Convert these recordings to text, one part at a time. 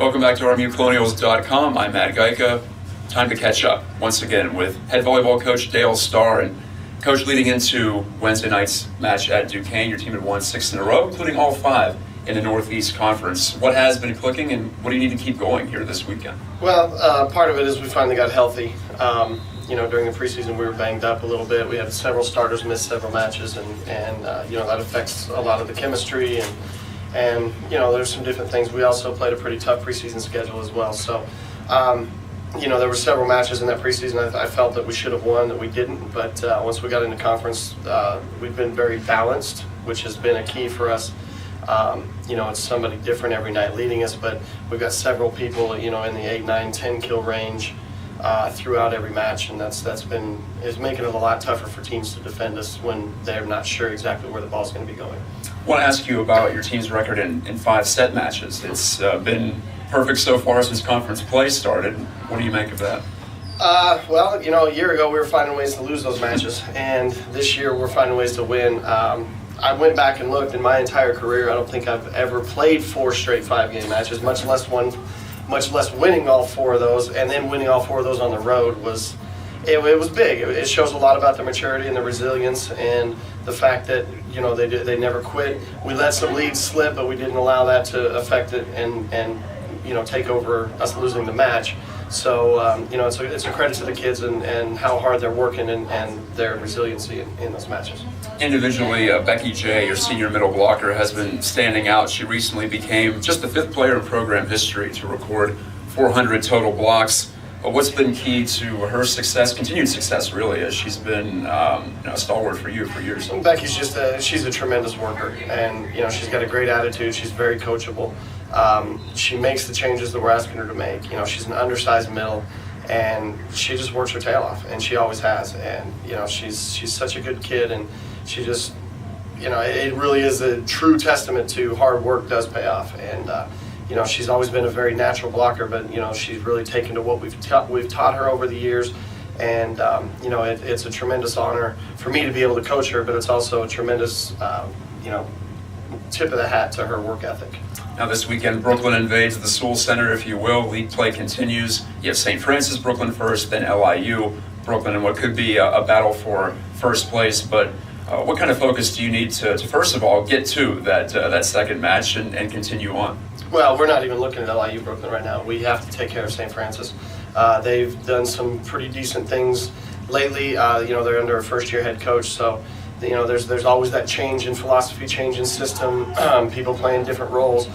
Welcome back to RMUcolonials.com. I'm Matt Geica. Time to catch up once again with head volleyball coach Dale Starr. And coach, leading into Wednesday night's match at Duquesne, your team had won 6 in a row, including all 5 in the Northeast Conference. What has been clicking, and what do you need to keep going here this weekend? Well, part of it is we finally got healthy. During the preseason we were banged up a little bit. We had several starters miss several matches, and that affects a lot of the chemistry, and there's some different things. We also played a pretty tough preseason schedule as well. So, there were several matches in that preseason I felt that we should have won that we didn't. But once we got into conference, we've been very balanced, which has been a key for us. It's somebody different every night leading us, but we've got several people, in the 8, 9, 10 kill range throughout every match, and is making it a lot tougher for teams to defend us when they're not sure exactly where the ball's going to be going. I want to ask you about your team's record in 5 set matches. It's been perfect so far since conference play started. What do you make of that? A year ago we were finding ways to lose those matches, and this year we're finding ways to win. I went back and looked in my entire career. I don't think I've ever played 4 straight 5-game matches, much less winning all 4 of those, and then winning all 4 of those on the road was big. It shows a lot about the maturity and the resilience and the fact that they never quit. We let some leads slip, but we didn't allow that to affect it and take over us losing the match. So it's a credit to the kids and how hard they're working and their resiliency in those matches. Individually, Becky J, your senior middle blocker, has been standing out. She recently became just the 5th player in program history to record 400 total blocks. What's been key to her success, continued success really, as she's been a stalwart for you for years? Becky's she's a tremendous worker, and she's got a great attitude. She's very coachable. She makes the changes that we're asking her to make. She's an undersized middle, and she just works her tail off, and she always has. And she's such a good kid, and she just it really is a true testament to hard work does pay off. And she's always been a very natural blocker, but she's really taken to what we've taught her over the years. And it's a tremendous honor for me to be able to coach her, but it's also a tremendous tip of the hat to her work ethic. Now this weekend, Brooklyn invades the Sewell Center, if you will. League play continues. You have St. Francis, Brooklyn first, then LIU, Brooklyn, in what could be a battle for first place. But what kind of focus do you need to first of all, get to that second match and continue on? Well, we're not even looking at LIU Brooklyn right now. We have to take care of St. Francis. They've done some pretty decent things lately. They're under a first-year head coach, so there's always that change in philosophy, change in system, people playing different roles.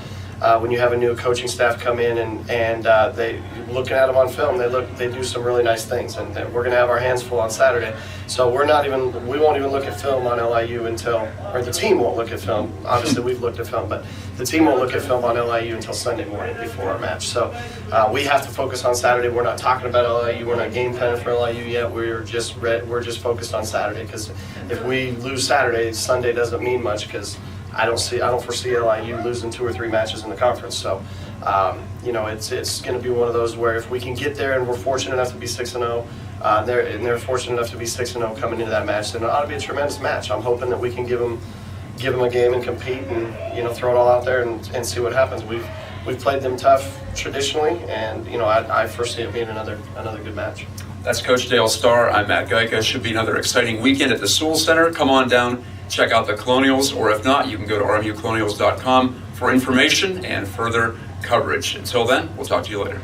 When you have a new coaching staff come in and they looking at them on film, they do some really nice things, and we're going to have our hands full on Saturday. So we won't even look at film on LIU or the team won't look at film. Obviously we've looked at film, but the team won't look at film on LIU until Sunday morning before our match. So we have to focus on Saturday. We're not talking about LIU. We're not game planning for LIU yet. We're just focused on Saturday, because if we lose Saturday, Sunday doesn't mean much, because I don't foresee LIU losing 2 or 3 matches in the conference. So, it's going to be one of those where if we can get there and we're fortunate enough to be 6-0, they're fortunate enough to be 6-0 coming into that match, then it ought to be a tremendous match. I'm hoping that we can give them a game and compete and throw it all out there and see what happens. We've played them tough traditionally, and I foresee it being another good match. That's Coach Dale Starr. I'm Matt Geica. Should be another exciting weekend at the Sewell Center. Come on down, check out the Colonials, or if not, you can go to RMUcolonials.com for information and further coverage. Until then, we'll talk to you later.